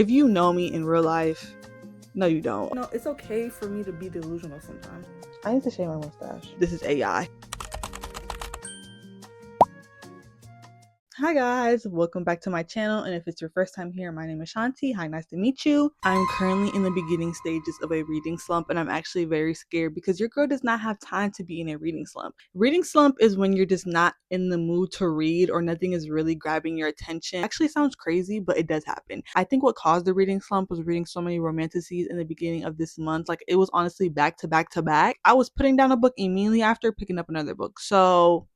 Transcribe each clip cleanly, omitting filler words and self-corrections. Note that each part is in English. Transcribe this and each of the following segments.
If you know me in real life, no you don't. No, it's okay for me to be delusional sometimes. I need to shave my mustache. This is AI. Hi guys, welcome back to my channel, and if it's your first time here, my name is Shanti. Hi, nice to meet you. I'm currently in the beginning stages of a reading slump, and I'm actually very scared because your girl does not have time to be in a reading slump. Reading slump is when you're just not in the mood to read or nothing is really grabbing your attention. It actually sounds crazy, but it does happen. I think what caused the reading slump was reading so many romanticities in the beginning of this month. Like, it was honestly back to back to back. I was putting down a book immediately after picking up another book. So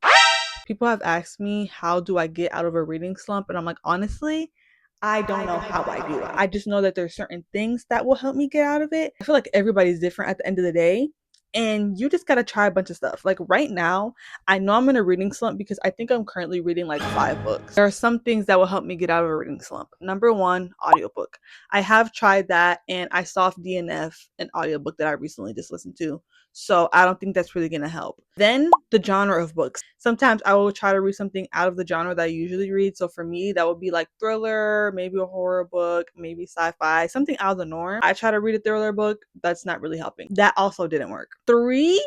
people have asked me, how do I get out of a reading slump? And I'm like, honestly, I don't know how I do it. I just know that there's certain things that will help me get out of it. I feel like everybody's different at the end of the day. And you just got to try a bunch of stuff. Like right now, I know I'm in a reading slump because I think I'm currently reading like 5 books. There are some things that will help me get out of a reading slump. Number one, audiobook. I have tried that and I soft DNF an audiobook that I recently just listened to. So I don't think that's really going to help. Then the genre of books. Sometimes I will try to read something out of the genre that I usually read. So for me, that would be like thriller, maybe a horror book, maybe sci-fi, something out of the norm. I try to read a thriller book. That's not really helping. That also didn't work. 3,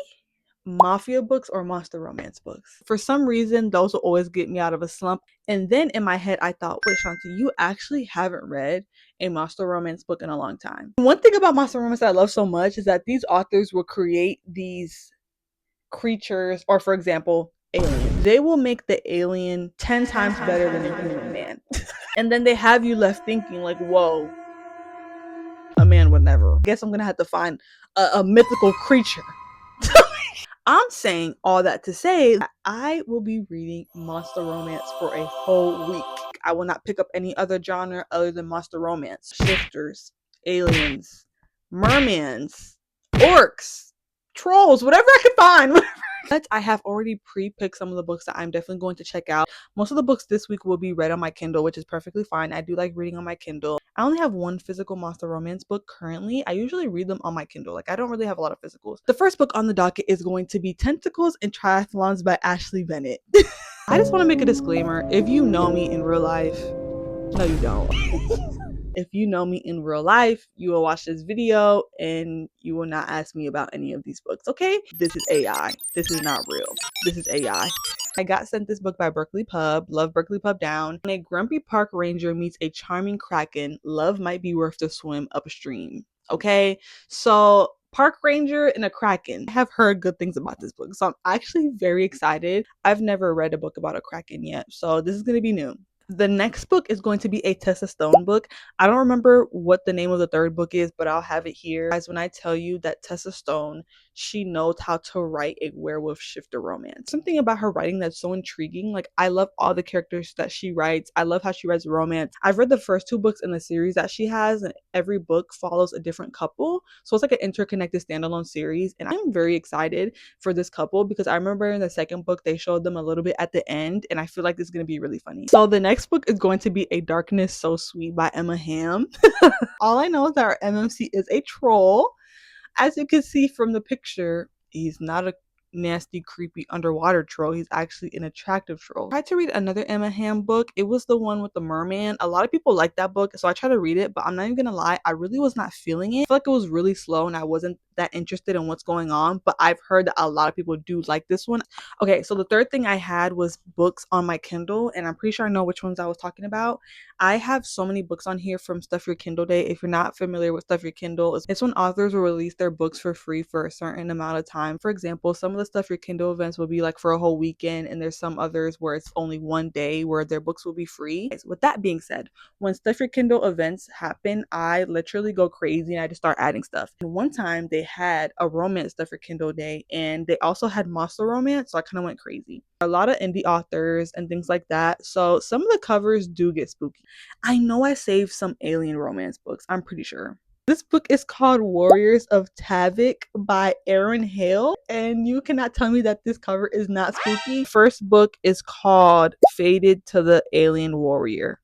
mafia books or monster romance books. For some reason, those will always get me out of a slump. And then in my head, I thought, wait, Shanti, you actually haven't read a monster romance book in a long time. One thing about monster romance that I love so much is that these authors will create these creatures, or for example, aliens. They will make the alien 10 times better than a human man. And then they have you left thinking like, whoa, a man would never. I guess I'm gonna have to find a mythical creature. I'm saying all that to say that I will be reading monster romance for a whole week. I will not pick up any other genre other than monster romance. Shifters, aliens, mermans, orcs, trolls, whatever I can find. But I have already pre-picked some of the books that I'm definitely going to check out. Most of the books this week will be read on my Kindle, which is perfectly fine. I do like reading on my Kindle. I only have one physical monster romance book currently. I usually read them on my Kindle. Like, I don't really have a lot of physicals. The first book on the docket is going to be Tentacles and Triathlons by Ashley Bennet. I just want to make a disclaimer. If you know me in real life, no you don't. If you know me in real life, you will watch this video and you will not ask me about any of these books, okay? This is AI. This is not real. This is AI. I got sent this book by Berkeley Pub. Love Berkeley Pub down. When a grumpy park ranger meets a charming kraken, love might be worth the swim upstream, okay? So park ranger and a kraken. I have heard good things about this book, so I'm actually very excited. I've never read a book about a kraken yet, so this is going to be new. The next book is going to be a Tessa Stone book. I don't remember what the name of the third book is, but I'll have it here. Guys, when I tell you that Tessa Stone, she knows how to write a werewolf shifter romance. Something about her writing that's so intriguing. Like, I love all the characters that she writes. I love how she writes romance. I've read the first 2 books in the series that she has, and every book follows a different couple. So it's like an interconnected standalone series. And I'm very excited for this couple because I remember in the second book, they showed them a little bit at the end, and I feel like this is going to be really funny. So the next book is going to be A Darkness So Sweet by Emma Ham. All I know is that our MMC is a troll. As you can see from the picture, he's not a nasty, creepy underwater troll. He's actually an attractive troll. I tried to read another Emma Ham book. It was the one with the merman. A lot of people like that book, so I tried to read it, but I'm not even gonna lie, I really was not feeling it. I feel like it was really slow and I wasn't that interested in what's going on, but I've heard that a lot of people do like this one. Okay, so the third thing I had was books on my Kindle, and I'm pretty sure I know which ones I was talking about. I have so many books on here from Stuff Your Kindle Day. If you're not familiar with Stuff Your Kindle, it's when authors will release their books for free for a certain amount of time. For example, some of the Stuff Your Kindle events will be like for a whole weekend, and there's some others where it's only one day where their books will be free. With that being said, when Stuff Your Kindle events happen, I literally go crazy and I just start adding stuff. And one time they had a romance Stuff Your Kindle Day, and they also had monster romance, so I kind of went crazy. A lot of indie authors and things like that, so some of the covers do get spooky. I know I saved some alien romance books, I'm pretty sure. This book is called Warriors of Tavik by Erin, Hale, and you cannot tell me that this cover is not spooky. First book is called Faded to the Alien Warrior.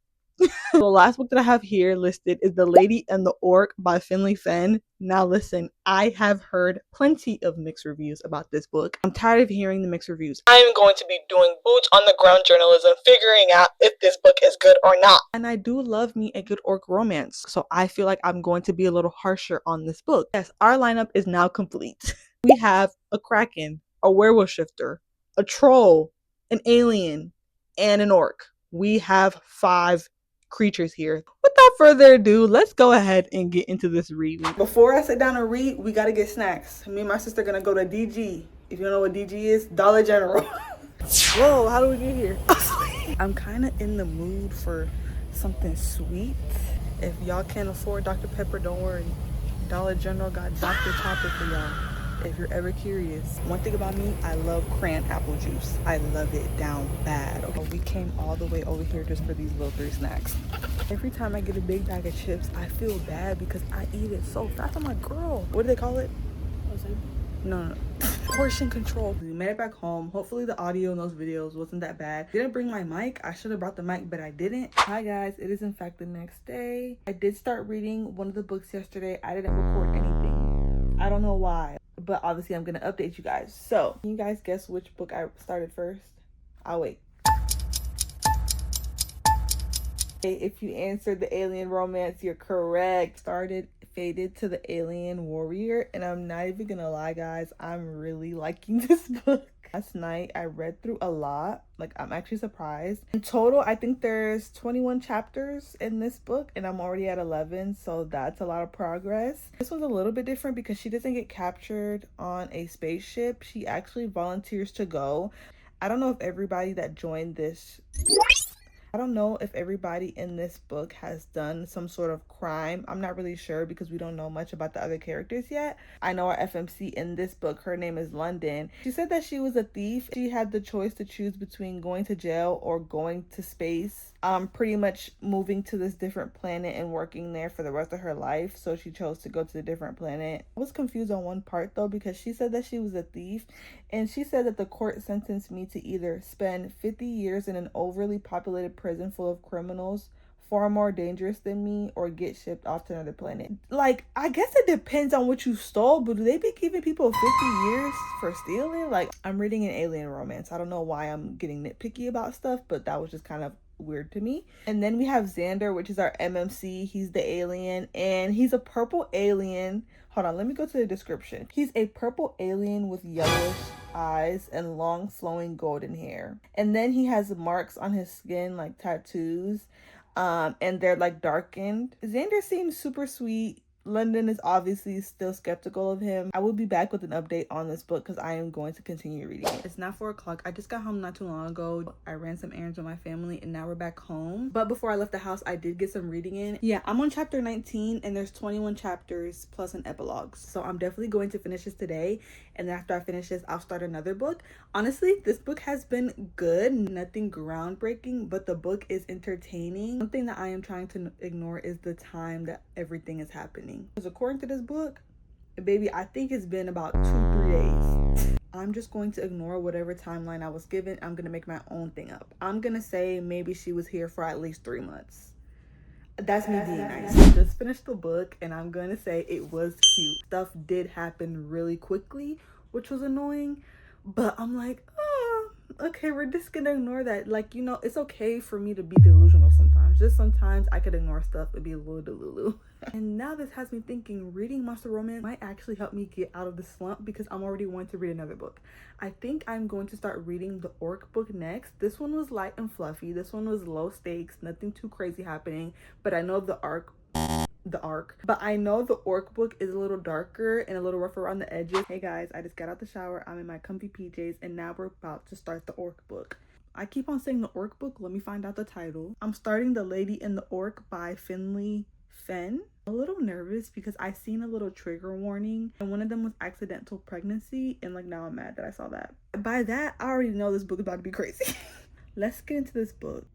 The last book that I have here listed is The Lady and the Orc by Finley Fenn. Now listen, I have heard plenty of mixed reviews about this book. I'm tired of hearing the mixed reviews. I am going to be doing boots on the ground journalism, figuring out if this book is good or not. And I do love me a good orc romance, so I feel like I'm going to be a little harsher on this book. Yes, our lineup is now complete. We have a kraken, a werewolf shifter, a troll, an alien, and an orc. We have 5 creatures here. Without further ado, let's go ahead and get into this reading. Before I sit down and read, we gotta get snacks. Me and my sister gonna go to DG. If you don't know what DG is, Dollar General. Whoa, how do we get here? I'm kind of in the mood for something sweet. If y'all can't afford Dr. Pepper, don't worry. Dollar General got Dr. Pepper for y'all. If you're ever curious. One thing about me, I love cran apple juice. I love it down bad. Okay, we came all the way over here just for these little 3 snacks. Every time I get a big bag of chips, I feel bad because I eat it so fast. I'm like, girl, what do they call it? No. Portion control. We made it back home. Hopefully the audio in those videos wasn't that bad. Didn't bring my mic. I should have brought the mic, but I didn't. Hi guys, it is in fact the next day. I did start reading one of the books yesterday. I didn't record anything. I don't know why, but obviously I'm gonna update you guys. So can you guys guess which book I started first? I'll wait. If you answered the alien romance, you're correct. Started Faded to the Alien Warrior, and I'm not even gonna lie guys, I'm really liking this book. Last night I read through a lot. Like, I'm actually surprised. In total, I think there's 21 chapters in this book, and I'm already at 11, so that's a lot of progress. This one's a little bit different because she doesn't get captured on a spaceship. She actually volunteers to go. I don't know if everybody that joined this I don't know if everybody in this book has done some sort of crime. I'm not really sure because we don't know much about the other characters yet. I know our FMC in this book, her name is London. She said that she was a thief. She had the choice to choose between going to jail or going to space. Pretty much moving to this different planet and working there for the rest of her life. So she chose to go to the different planet. I was confused on one part though because she said that she was a thief, and she said that the court sentenced me to either spend 50 years in an overly populated prison full of criminals far more dangerous than me or get shipped off to another planet. Like, I guess it depends on what you stole, but do they be giving people 50 years for stealing? Like, I'm reading an alien romance. I don't know why I'm getting nitpicky about stuff, but that was just kind of weird to me. And then we have Xander, which is our MMC. He's the alien, and he's a purple alien. Hold on, let me go to the description. He's a purple alien with yellowish eyes and long flowing golden hair. And then he has marks on his skin, like tattoos, and they're like darkened. Xander seems super sweet. London is obviously still skeptical of him. I will be back with an update on this book because I am going to continue reading it. It's now 4 o'clock. I just got home not too long ago. I ran some errands with my family and now we're back home. But before I left the house, I did get some reading in. Yeah, I'm on chapter 19 and there's 21 chapters plus an epilogue. So I'm definitely going to finish this today. And then after I finish this, I'll start another book. Honestly, this book has been good. Nothing groundbreaking, but the book is entertaining. One thing that I am trying to ignore is the time that everything is happening. Because according to this book, baby, I think it's been about 2-3 days. I'm just going to ignore whatever timeline I was given. I'm going to make my own thing up. I'm going to say maybe she was here for at least 3 months. That's me being nice. I just finished the book and I'm going to say it was cute. Stuff did happen really quickly, which was annoying. But I'm like, oh, okay, we're just going to ignore that. Like, you know, it's okay for me to be delusional sometimes. Just sometimes I could ignore stuff and be a little delulu. And now this has me thinking reading monster romance might actually help me get out of the slump because I'm already wanting to read another book. I think I'm going to start reading the orc book next. This one was light and fluffy. This one was low stakes, nothing too crazy happening. But I know but I know the orc book is a little darker and a little rougher around the edges. Hey guys, I just got out the shower. I'm in my comfy PJs and now we're about to start the orc book. I keep on saying the orc book. Let me find out the title. I'm starting The Lady and the Orc by Finley Fenn. A little nervous because I seen a little trigger warning and one of them was accidental pregnancy, and like now I'm mad that I saw that. By that, I already know this book is about to be crazy. Let's get into this book.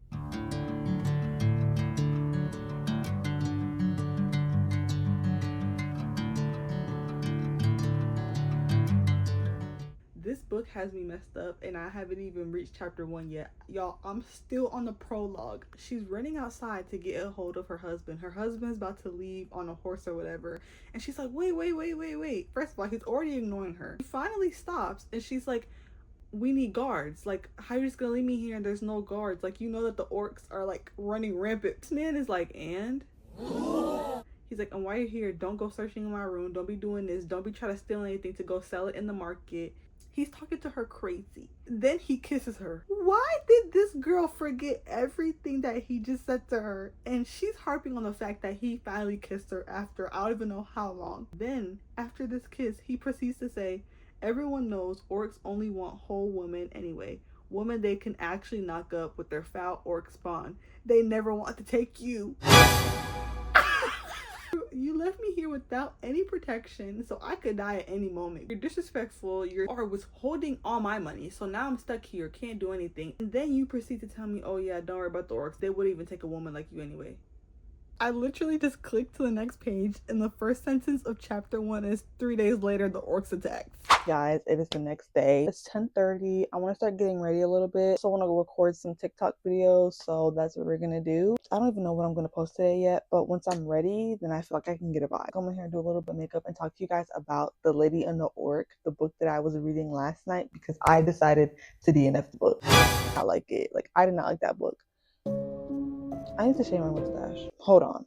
This book has me messed up and I haven't even reached chapter 1 yet. Y'all, I'm still on the prologue. She's running outside to get a hold of her husband. Her husband's about to leave on a horse or whatever. And she's like, wait. First of all, he's already ignoring her. He finally stops and she's like, we need guards. Like, how are you just gonna leave me here and there's no guards? Like, you know that the orcs are like running rampant. This man is like, and? He's like, and while you're here, don't go searching in my room. Don't be doing this. Don't be trying to steal anything to go sell it in the market. He's talking to her crazy. Then he kisses her. Why did this girl forget everything that he just said to her? And she's harping on the fact that he finally kissed her after I don't even know how long. Then, after this kiss, he proceeds to say, everyone knows orcs only want whole women anyway. Women they can actually knock up with their foul orc spawn. They never want to take you. You left me here without any protection, so I could die at any moment. You're disrespectful. Your art was holding all my money, so now I'm stuck here, can't do anything. And then you proceed to tell me, oh yeah, don't worry about the orcs. They wouldn't even take a woman like you anyway. I literally just clicked to the next page, and the first sentence of chapter 1 is 3 days later, the orcs attacked. Guys, it is the next day. It's 10:30. I want to start getting ready a little bit. So I want to record some TikTok videos, so that's what we're going to do. I don't even know what I'm going to post today yet, but once I'm ready, then I feel like I can get a vibe. Come in here and do a little bit of makeup and talk to you guys about The Lady and the Orc, the book that I was reading last night, because I decided to DNF the book. I like it. Like, I did not like that book. I need to shave my mustache. Hold on.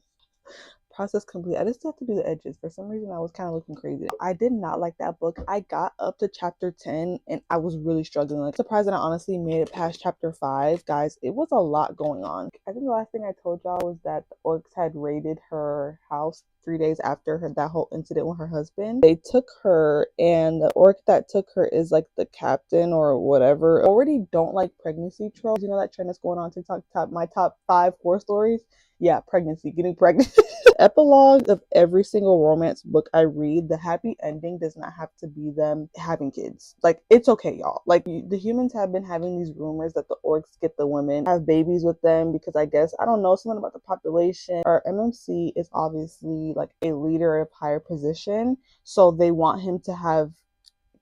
Process complete. I just have to do the edges. For some reason, I was kind of looking crazy. I did not like that book. I got up to chapter 10 and I was really struggling. Like, surprised that I honestly made it past chapter 5. Guys, it was a lot going on. I think the last thing I told y'all was that the orcs had raided her house 3 days after that whole incident with her husband. They took her, and the orc that took her is like the captain or whatever. I already don't like pregnancy tropes. You know that trend that's going on TikTok, my top 5 horror stories? Yeah, pregnancy, getting pregnant. Epilogue of every single romance book I read, the happy ending does not have to be them having kids. Like, it's okay, y'all. Like, the humans have been having these rumors that the orcs get the women, have babies with them, because I guess, I don't know, something about the population. Our MMC is obviously like a leader of higher position, so they want him to have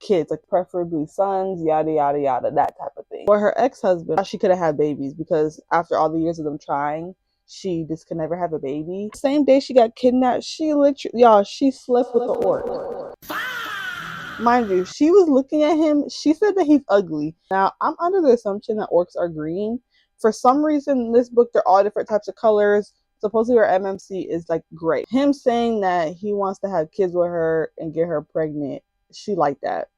kids, like preferably sons, yada yada yada, that type of thing. For her ex-husband, she could have had babies, because after all the years of them trying, she just could never have a baby. Same day she got kidnapped, she literally, y'all, she slept with the orc. Mind you, she was looking at him. She said that he's ugly. Now, I'm under the assumption that orcs are green. For some reason, in this book, they're all different types of colors. Supposedly, her MMC is like gray. Him saying that he wants to have kids with her and get her pregnant, she liked that.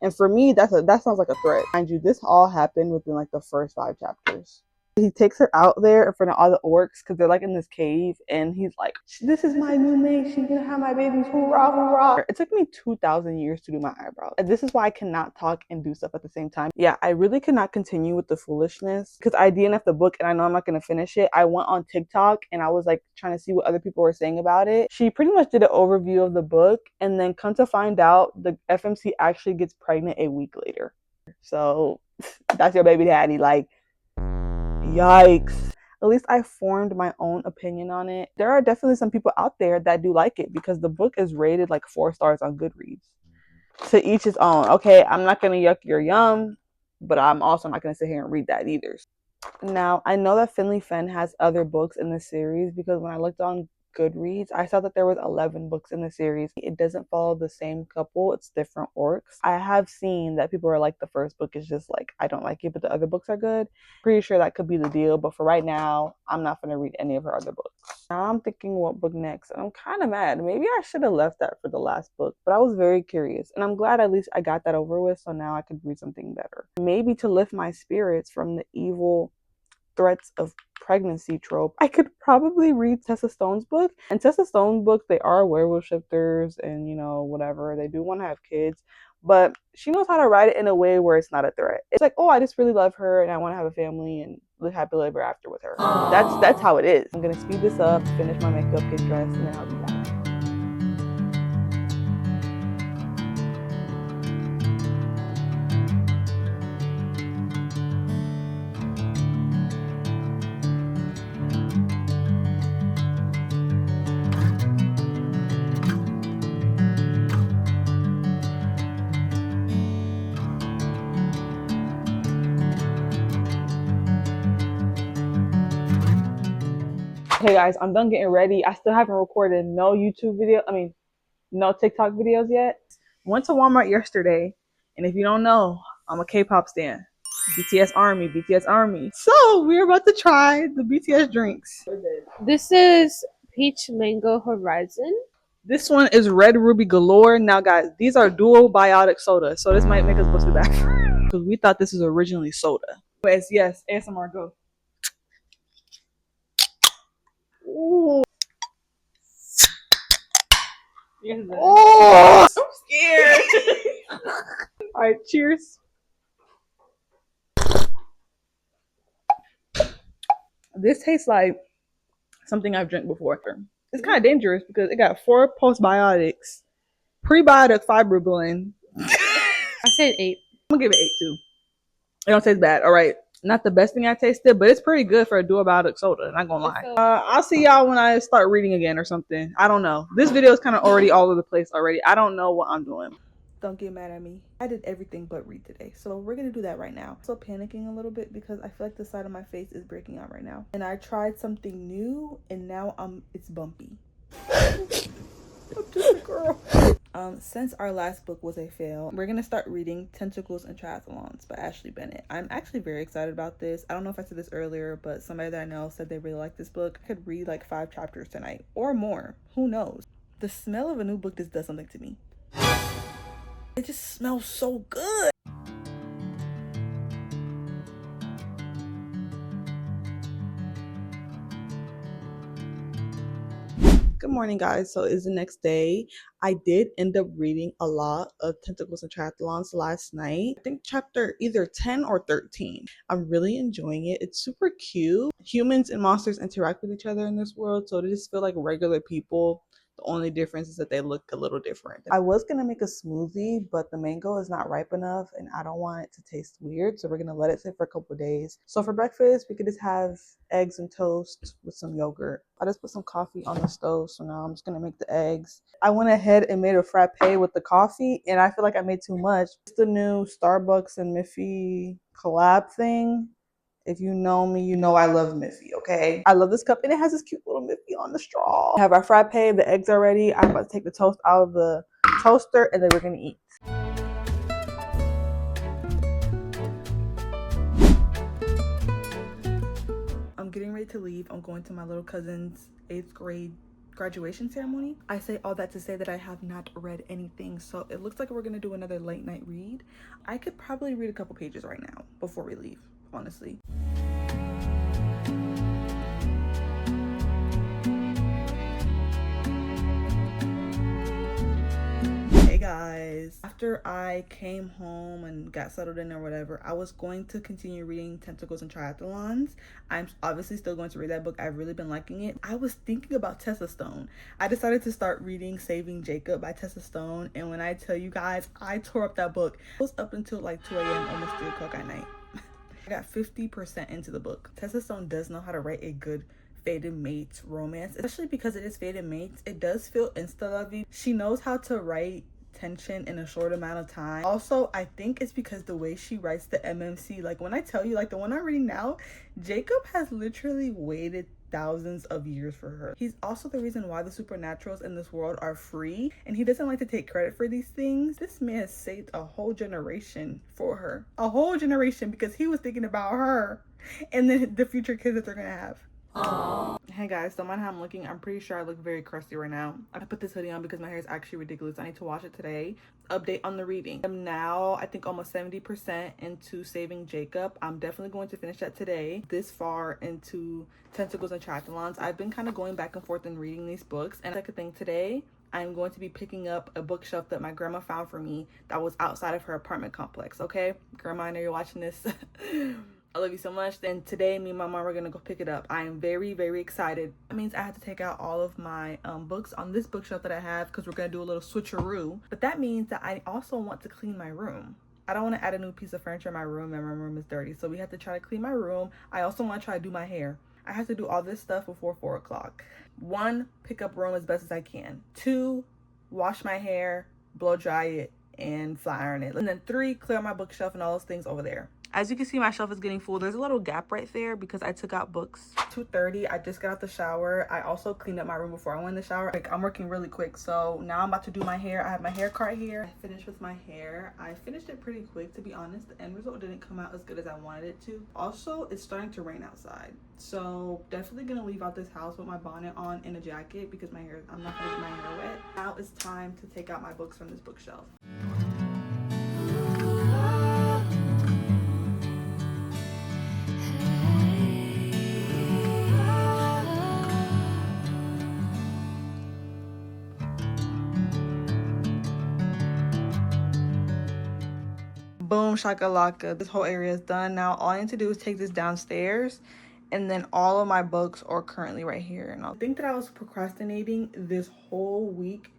And for me, that sounds like a threat. Mind you, this all happened within like the first 5 chapters. He takes her out there in front of all the orcs because they're like in this cave, and he's like, this is my new mate, she's gonna have my babies, hoorah hoorah. It took me 2,000 years to do my eyebrows, and this is why I cannot talk and do stuff at the same time. Yeah, I really cannot continue with the foolishness because I DNF the book and I know I'm not gonna finish it. I went on TikTok and I was like trying to see what other people were saying about it. She pretty much did an overview of the book, and then come to find out, the FMC actually gets pregnant a week later. So that's your baby daddy. Like, yikes. At least I formed my own opinion on it. There are definitely some people out there that do like it because the book is rated like 4 stars on Goodreads. To each his own. Okay, I'm not gonna yuck your yum, but I'm also not gonna sit here and read that either. Now, I know that Fenn has other books in the series because when I looked on Goodreads, I saw that there was 11 books in the series. It doesn't follow the same couple, it's different orcs. I have seen that people are like, the first book is just like, I don't like it, but the other books are good. Pretty sure that could be the deal, but for right now, I'm not going to read any of her other books. Now I'm thinking what book next, and I'm kind of mad. Maybe I should have left that for the last book, but I was very curious, and I'm glad at least I got that over with, so now I could read something better. Maybe to lift my spirits from the evil threats of pregnancy trope, I could probably read Tessa Stone's book. And Tessa Stone's book, they are werewolf shifters and, you know, whatever. They do want to have kids, but she knows how to write it in a way where it's not a threat. It's like, oh, I just really love her and I want to have a family and live happily ever after with her. That's how it is. I'm gonna speed this up, finish my makeup, get dressed, and then I'll be back. Okay, guys, I'm done getting ready. I still haven't recorded no no TikTok videos yet. Went to Walmart yesterday, and if you don't know, I'm a Kpop Stan. BTS Army, BTS Army. So we're about to try the BTS drinks. This is Peach Mango Horizon. This one is Red Ruby Galore. Now, guys, these are dual biotic soda, so this might make us go to the bathroom because we thought this was originally soda. Yes, ASMR, go. Ooh. Oh, I'm scared. All right, cheers. This tastes like something I've drank before. It's kind of dangerous because it got 4 postbiotics, prebiotic fiber blend. I said 8. I'm gonna give it 8 too. It don't taste bad. All right, not the best thing I tasted, but it's pretty good for a dual-biotic soda. Not gonna lie. I'll see y'all when I start reading again or something. I don't know. This video is kind of already all over the place already. I don't know what I'm doing. Don't get mad at me. I did everything but read today. So we're going to do that right now. I'm still panicking a little bit because I feel like the side of my face is breaking out right now. And I tried something new and now it's bumpy. I'm just a girl. Since our last book was a fail, we're going to start reading Tentacles and Triathlons by Ashley Bennet. I'm actually very excited about this. I don't know if I said this earlier, but somebody that I know said they really like this book. I could read like 5 chapters tonight or more. Who knows? The smell of a new book just does something to me. It just smells so good. Good morning, guys. So it's the next day. I did end up reading a lot of Tentacles and Triathlons last night. I think chapter either 10 or 13. I'm really enjoying it. It's super cute. Humans and monsters interact with each other in this world, so they just feel like regular people. The only difference is that they look a little different. I was going to make a smoothie, but the mango is not ripe enough and I don't want it to taste weird. So we're going to let it sit for a couple days. So for breakfast, we could just have eggs and toast with some yogurt. I just put some coffee on the stove. So now I'm just going to make the eggs. I went ahead and made a frappe with the coffee and I feel like I made too much. It's the new Starbucks and Miffy collab thing. If you know me, you know I love Miffy, okay? I love this cup, and it has this cute little Miffy on the straw. I have our frappe, the eggs are ready. I'm about to take the toast out of the toaster, and then we're gonna eat. I'm getting ready to leave. I'm going to my little cousin's 8th grade graduation ceremony. I say all that to say that I have not read anything, so it looks like we're gonna do another late night read. I could probably read a couple pages right now before we leave, honestly. Hey guys, after I came home and got settled in or whatever, I was going to continue reading Tentacles and Triathlons. I'm obviously still going to read that book. I've really been liking it. I was thinking about Tessa Stone. I decided to start reading Saving Jacob by Tessa Stone, and when I tell you guys, I tore up that book. It was up until like 2 a.m. almost 3 o'clock at night. I got 50% into the book. Tessa Stone does know how to write a good fated mates romance, especially because it is fated mates. It does feel insta-lovey. She knows how to write tension in a short amount of time. Also, I think it's because the way she writes the MMC, like when I tell you, like the one I'm reading now, Jacob has literally waited thousands of years for her. He's also the reason why the supernaturals in this world are free, and he doesn't like to take credit for these things. This man saved a whole generation for her, a whole generation, because he was thinking about her and then the future kids that they're gonna have. Aww. Hey guys, don't mind how I'm looking. I'm pretty sure I look very crusty right now. I put this hoodie on because my hair is actually ridiculous. I need to wash it today. Update on the reading. I'm now, I think, almost 70% into Saving Jacob. I'm definitely going to finish that today. This far into Tentacles and Triathlons, I've been kind of going back and forth and reading these books. And second thing today, I'm going to be picking up a bookshelf that my grandma found for me that was outside of her apartment complex, okay? Grandma, I know you're watching this. I love you so much. Then today, me and my mom are gonna go pick it up. I am very, very excited. That means I have to take out all of my books on this bookshelf that I have because we're gonna do a little switcheroo. But that means that I also want to clean my room. I don't want to add a new piece of furniture in my room, and my room is dirty. So we have to try to clean my room. I also want to try to do my hair. I have to do all this stuff before 4 o'clock. 1, pick up room as best as I can. 2, wash my hair, blow dry it, and fly iron it. And then 3, clear my bookshelf and all those things over there. As you can see, my shelf is getting full. There's a little gap right there because I took out books. 2:30, I just got out the shower. I also cleaned up my room before I went in the shower. Like, I'm working really quick, so now I'm about to do my hair. I have my hair cart here. I finished with my hair. I finished it pretty quick, to be honest. The end result didn't come out as good as I wanted it to. Also, it's starting to rain outside, so definitely gonna leave out this house with my bonnet on and a jacket because I'm not gonna get my hair wet. Now it's time to take out my books from this bookshelf. Boom shakalaka, this whole area is done. Now all I need to do is take this downstairs, and then all of my books are currently right here. And I think that I was procrastinating this whole week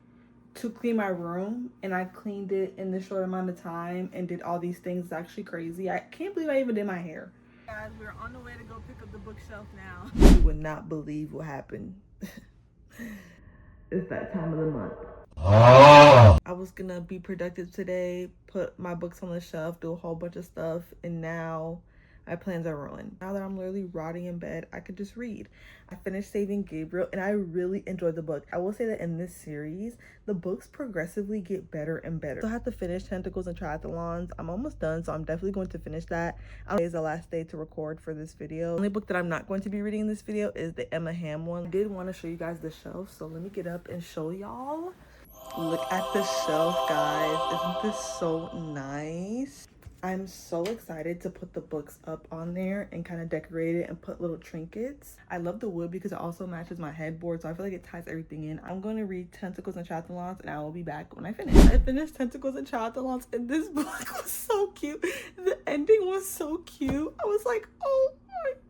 to clean my room, and I cleaned it in this short amount of time and did all these things. It's actually crazy. I can't believe I even did my hair. Guys, we're on the way to go pick up the bookshelf now. You would not believe what happened. It's that time of the month. I was gonna be productive today, put my books on the shelf, do a whole bunch of stuff, and now my plans are ruined. Now that I'm literally rotting in bed, I could just read. I finished Saving Gabriel, and I really enjoyed the book. I will say that in this series, the books progressively get better and better. So I have to finish Tentacles and Triathlons. I'm almost done, so I'm definitely going to finish that. Today is the last day to record for this video. The only book that I'm not going to be reading in this video is the Emma Ham one. I did want to show you guys the shelf, so let me get up and show y'all. Look at the shelf, guys. Isn't this so nice? I'm so excited to put the books up on there and kind of decorate it and put little trinkets. I love the wood because it also matches my headboard, so I feel like it ties everything in. I'm going to read Tentacles and Triathlons, and I will be back when I finish. I finished Tentacles and Triathlons, and this book was so cute. The ending was so cute. I was like, oh my god.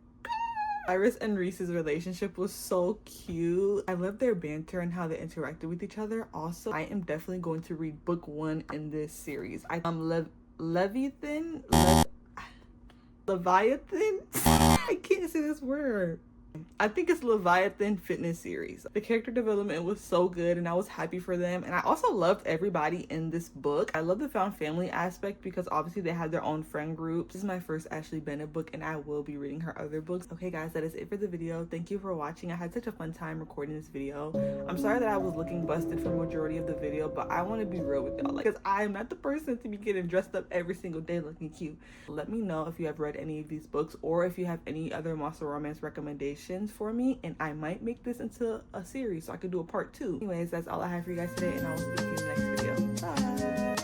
Iris and Reese's relationship was so cute. I love their banter and how they interacted with each other. Also, I am definitely going to read book 1 in this series. Leviathan? Leviathan? I can't say this word. I think it's Leviathan Fitness series. The character development was so good, and I was happy for them. And I also loved everybody in this book. I love the found family aspect because obviously they have their own friend groups. This is my first Ashley Bennet book, and I will be reading her other books. Okay guys, that is it for the video. Thank you for watching. I had such a fun time recording this video. I'm sorry that I was looking busted for the majority of the video, but I want to be real with y'all, like, because I'm not the person to be getting dressed up every single day looking cute. Let me know if you have read any of these books, or if you have any other monster romance recommendations for me, and I might make this into a series so I could do a part 2. Anyways, that's all I have for you guys today, and I will speak to you in the next video. Bye.